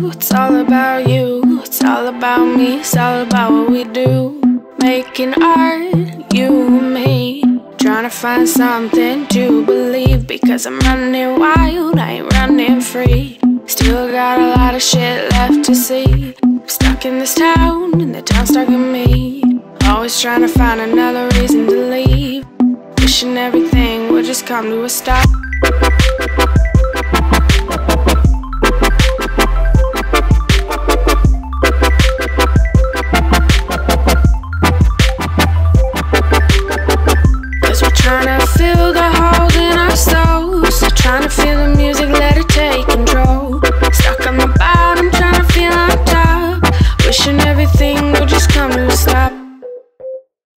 you, it's all about you. It's all about me, it's all about what we do. Making art, you and me. Trying to find something to believe. Because I'm running wild, I ain't running free. Still got a lot of shit left to see. I'm stuck in this town, and the town's stuck in me. Always trying to find another reason to leave. Wishing everything would just come to a stop. Cause we're trying to fill the holes in our souls. Trying to feel the music, let it take control. Stuck on the bottom, trying to feel on top. Wishing everything would just come to a stop.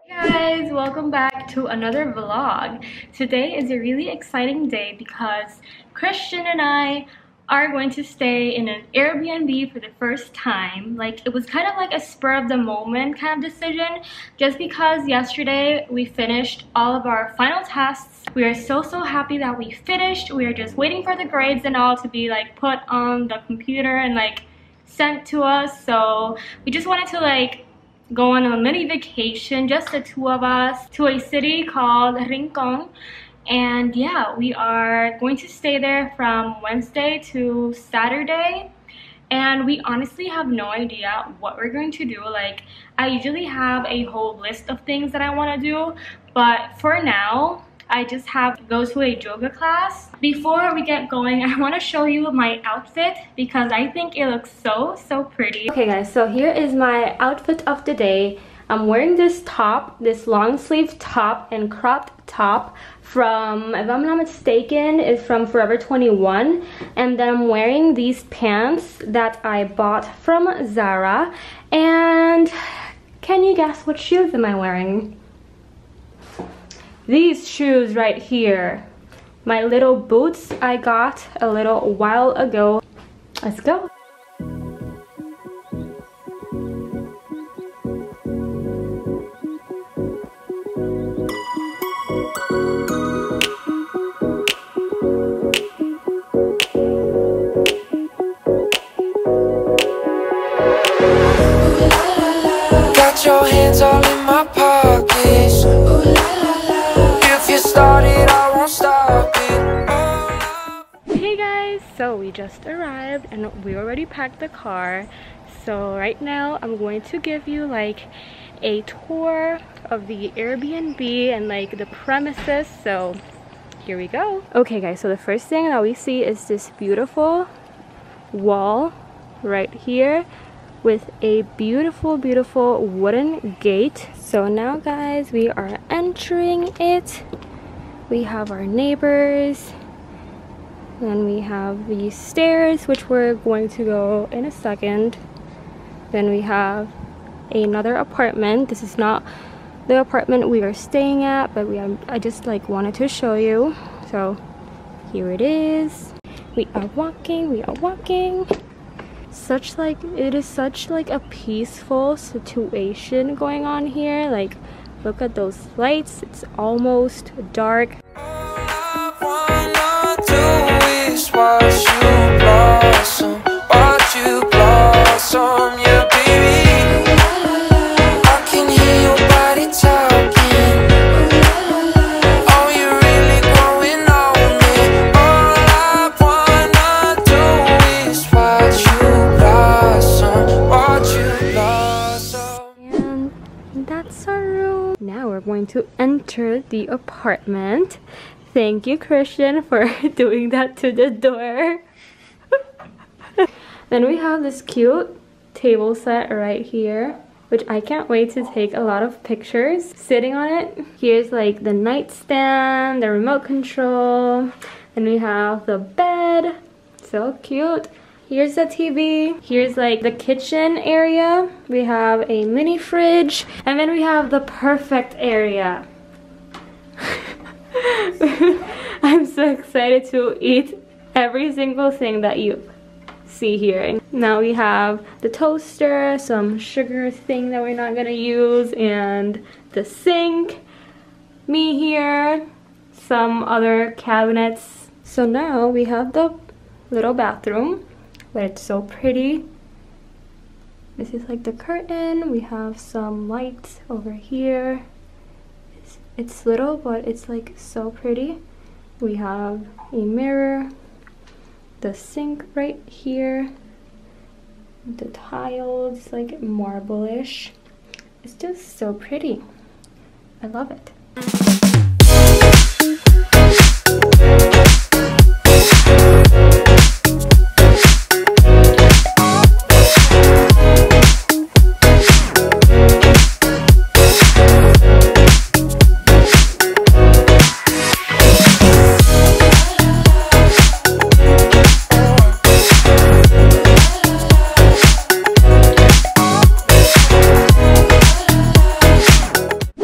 Hey guys, welcome back to another vlog. Today is a really exciting day because Christian and I are going to stay in an Airbnb for the first time. Like, it was kind of like a spur of the moment kind of decision, just because yesterday we finished all of our final tests. We are so happy that we finished. We are just waiting for the grades and all to be like put on the computer and like sent to us. So we just wanted to like go on a mini vacation, just the two of us, to a city called Rincon. And yeah, we are going to stay there from Wednesday to Saturday. And we honestly have no idea what we're going to do. Like, I usually have a whole list of things that I want to do, but for now I just have to go to a yoga class. Before we get going, I want to show you my outfit because I think it looks so pretty. Okay guys, so here is my outfit of the day. I'm wearing this top, this long sleeve top and cropped top from, if I'm not mistaken, is from Forever 21. And then I'm wearing these pants that I bought from Zara. And can you guess what shoes am I wearing? These shoes right here. My little boots I got a little while ago. Let's go. Got your hands all in my pockets. If you started, I won't stop it. Hey guys, so we just arrived and we already packed the car. So right now I'm going to give you like a tour of the Airbnb and like the premises. So here we go. Okay guys, so the first thing that we see is this beautiful wall right here with a beautiful wooden gate. So now guys, we are entering it. We have our neighbors, then we have these stairs which we're going to go in a second. Then we have another apartment. This is not the apartment we are staying at, but I just like wanted to show you. So here it is. We are walking. It is such like a peaceful situation going on here. Like, look at those lights, it's almost dark. All I wanna do is watch you blossom, yeah baby. I can hear your body talking. Oh, you're really growing on me. All I wanna do is watch you blossom. And that's our room. Now we're going to enter the apartment. Thank you, Christian, for doing that to the door. Then we have this cute table set right here, which I can't wait to take a lot of pictures sitting on it. Here's like the nightstand, the remote control, and we have the bed. So cute. Here's the TV. Here's like the kitchen area. We have a mini fridge, and then we have the perfect area. I'm so excited to eat every single thing that you see here. Now we have the toaster, some sugar thing that we're not gonna use, and the sink, me here, some other cabinets. So now we have the little bathroom but it's so pretty. This is like the curtain. We have some lights over here. It's little, but it's like so pretty. We have a mirror, the sink right here, the tiles like marble-ish. It's just so pretty. I love it.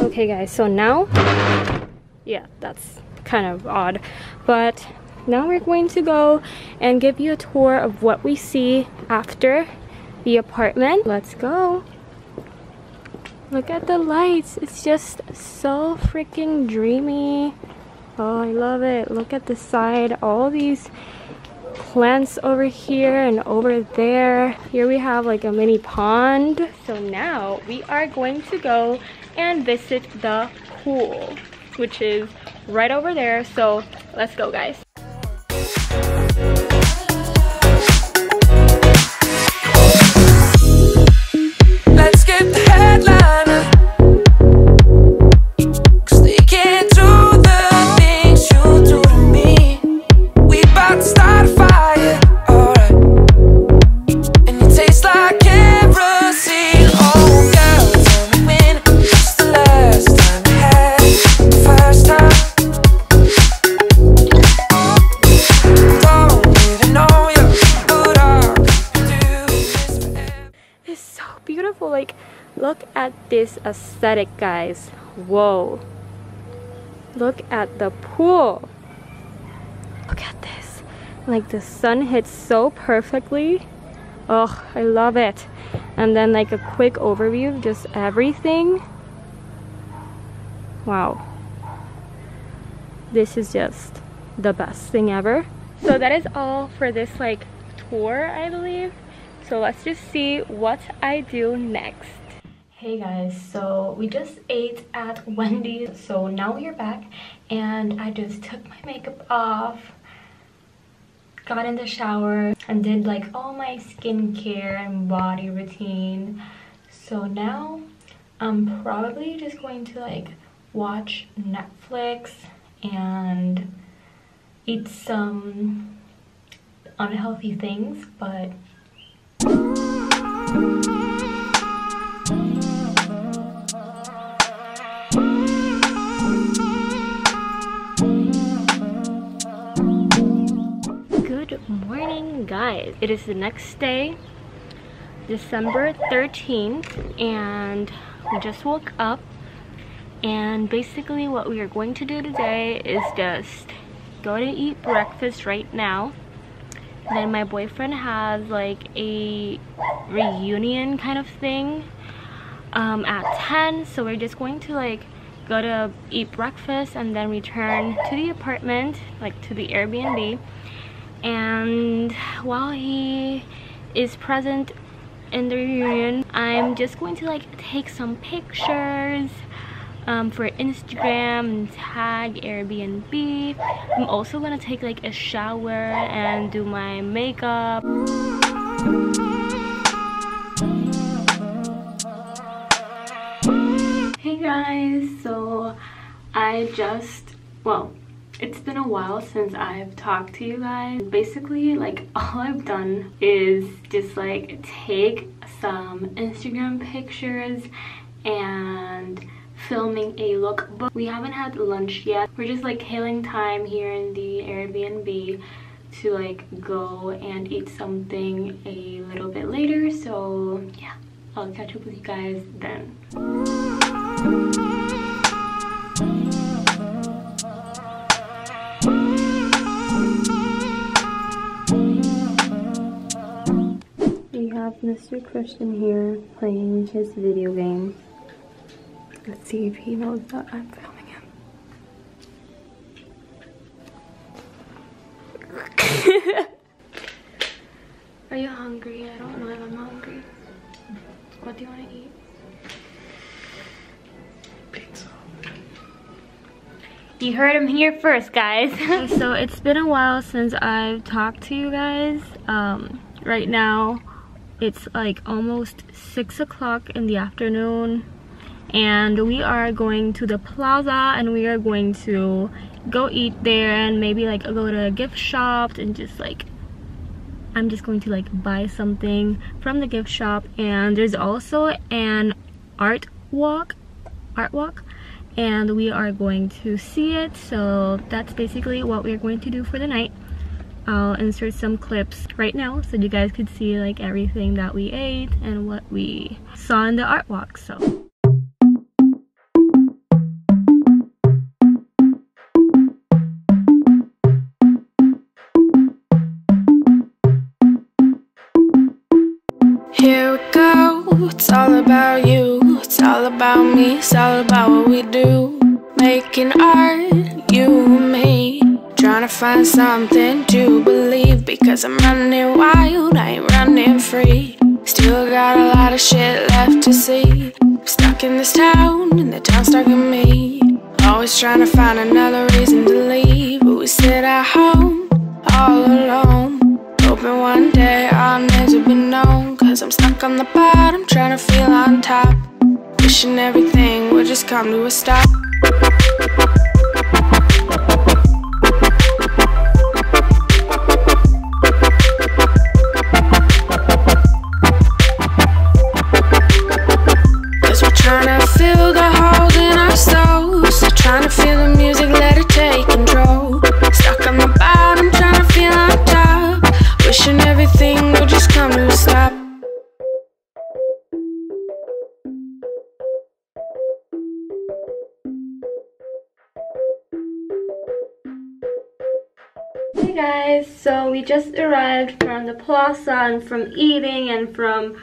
Okay guys, so now, yeah, that's kind of odd, but now we're going to go and give you a tour of what we see after the apartment. Let's go. Look at the lights. It's just so freaking dreamy. Oh, I love it. Look at the side, all these plants over here and over there. Here we have like a mini pond. So now we are going to go and visit the pool, which is right over there. So let's go, guys. Let's get the headliner, 'cause they can't do the things you do to me. We about to start a fire, alright. And it tastes like kerosene. Oh girl, tell me when was the last time you had the first time? Don't even know you, but all you do is forever. It's so beautiful. Like, look at this aesthetic, guys. Whoa. Look at the pool. Look at this. Like, the sun hits so perfectly. Oh, I love it. And then like a quick overview of just everything. Wow. This is just the best thing ever. So that is all for this like tour, I believe. So let's just see what I do next. Hey guys, so we just ate at Wendy's. So now we're back and I just took my makeup off, got in the shower and did like all my skincare and body routine. So now I'm probably just going to like watch Netflix and eat some unhealthy things, but good morning, guys. It is the next day, December 13th, and we just woke up. And basically what we are going to do today is just go to eat breakfast right now. Then my boyfriend has like a reunion kind of thing at 10, so we're just going to like go to eat breakfast and then return to the apartment, like to the Airbnb. And while he is present in the reunion, I'm just going to like take some pictures for Instagram and tag Airbnb. I'm also gonna take like a shower and do my makeup. Hey guys, so it's been a while since I've talked to you guys. Basically, like, all I've done is just like take some Instagram pictures and filming a lookbook. We haven't had lunch yet. We're just like killing time here in the Airbnb to like go and eat something a little bit later. So yeah, I'll catch up with you guys then. We have Mr. Christian here playing his video game. Let's see if he knows that I'm filming him. Are you hungry? I don't know if I'm hungry. What do you want to eat? Pizza. You heard him here first, guys. So it's been a while since I've talked to you guys. Right now it's like almost 6 o'clock in the afternoon, and we are going to the plaza, and we are going to go eat there and maybe like go to a gift shop and just like, I'm just going to like buy something from the gift shop. And there's also an art walk, and we are going to see it. So that's basically what we're going to do for the night. I'll insert some clips right now so you guys could see like everything that we ate and what we saw in the art walk. So here we go, it's all about you, it's all about me, it's all about what we do. Making art, you and me, trying to find something to believe. Because I'm running wild, I ain't running free. Still got a lot of shit left to see. I'm stuck in this town, and the town's stuck in me. Always trying to find another reason to leave, but we sit at home, all alone, hoping one day I'll never be known. Cause I'm stuck on the bottom, trying to feel on top, wishing everything would just come to a stop. Cause we're trying to fill the holes in our souls, trying to feel the music, let it take control. Stuck on the bottom, trying to feel on top, wishing everything would just come to a stop. hey guys, so we just arrived from the plaza and from eating and from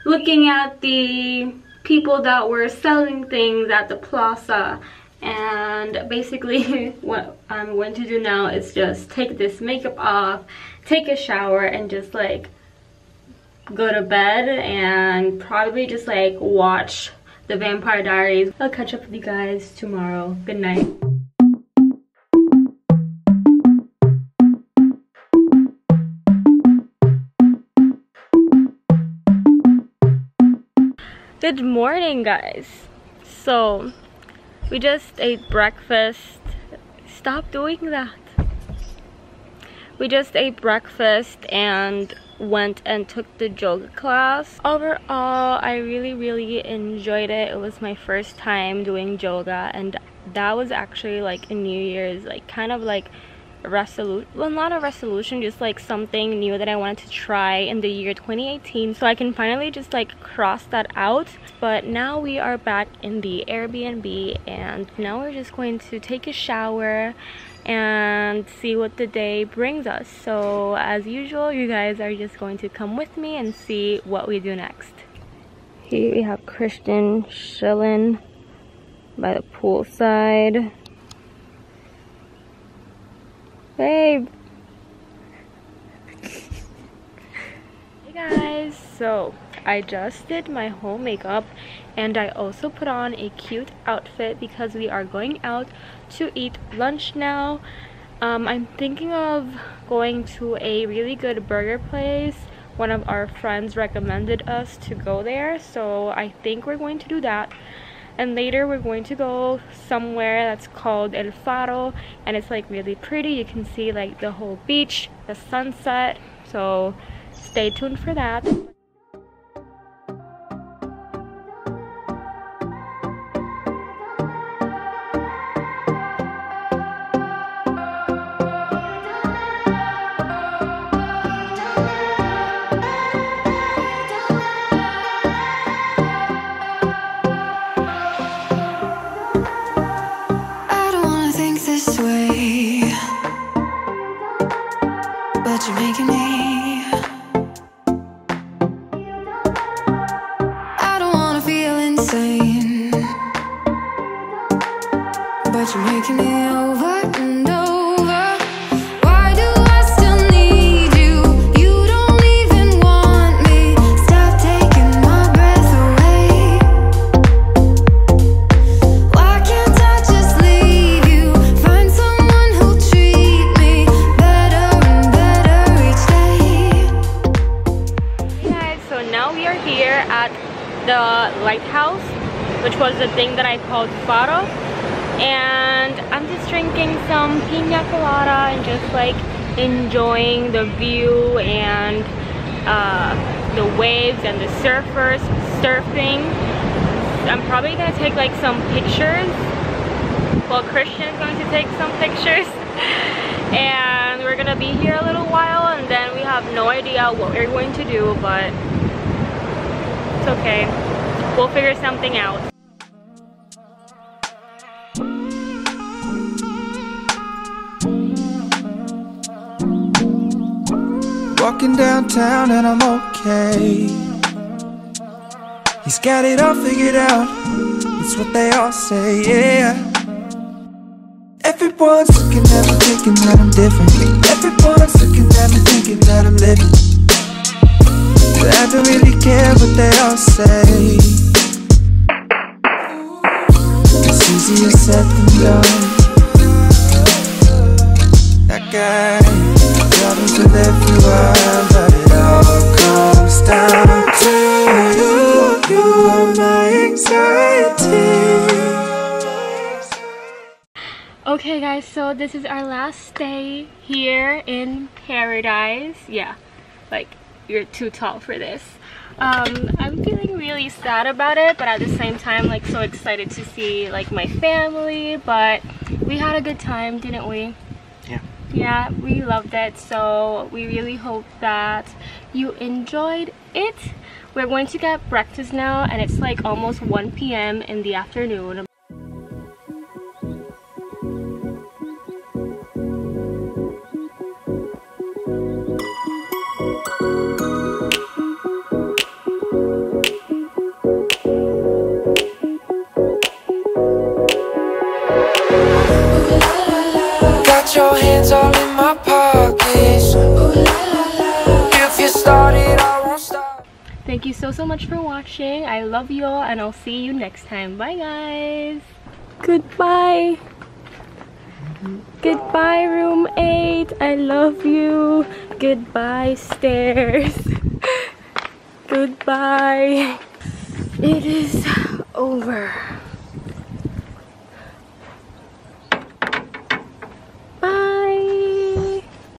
looking at the people that were selling things at the plaza. And basically what I'm going to do now is just take this makeup off, take a shower, and just like go to bed and probably just like watch the Vampire Diaries. I'll catch up with you guys tomorrow. Good night. Good morning, guys. So we just ate breakfast. Stop doing that. We just ate breakfast and went and took the yoga class. Overall, I really enjoyed it. It was my first time doing yoga, and that was actually like a New Year's, like kind of like well, not a resolution, just like something new that I wanted to try in the year 2018, so I can finally just like cross that out. But now we are back in the Airbnb, and now we're just going to take a shower and see what the day brings us. So as usual, you guys are just going to come with me and see what we do next. Here we have Cristian chilling by the poolside. Babe! Hey guys! So, I just did my whole makeup, and I also put on a cute outfit because we are going out to eat lunch now. I'm thinking of going to a really good burger place. One of our friends recommended us to go there, so I think we're going to do that. And later we're going to go somewhere that's called El Faro, and it's like really pretty. You can see like the whole beach, the sunset, so stay tuned for that. But you're making me. I don't wanna feel insane, but you're making me over and over. Why do I still need you? You don't even are here at the lighthouse, which was the thing that I called Faro, and I'm just drinking some pina colada and just like enjoying the view and the waves and the surfers surfing. I'm probably gonna take like some pictures. Well, Christian is going to take some pictures. And we're gonna be here a little while, and then we have no idea what we're going to do, but it's okay. We'll figure something out. Walking downtown and I'm okay. He's got it all figured out. It's what they all say, yeah. Everyone's looking at me thinking that I'm different. Everyone's looking at me thinking that I'm living. But I don't really care what they all say. It's easier said than done. That guy travels with everyone, but it all comes down to you. You are my anxiety. Okay guys, so this is our last day here in paradise. Yeah, like you're too tall for this. I'm feeling really sad about it, but at the same time like so excited to see like my family. But we had a good time, didn't we? Yeah, we loved it, so we really hope that you enjoyed it. We're going to get breakfast now, and it's like almost 1 p.m. in the afternoon. Your hands all in my pockets. If you started, I won't stop. Thank you so much for watching. I love you all, and I'll see you next time. Bye guys. Goodbye. Goodbye room 8. I love you. Goodbye stairs. Goodbye. It is over.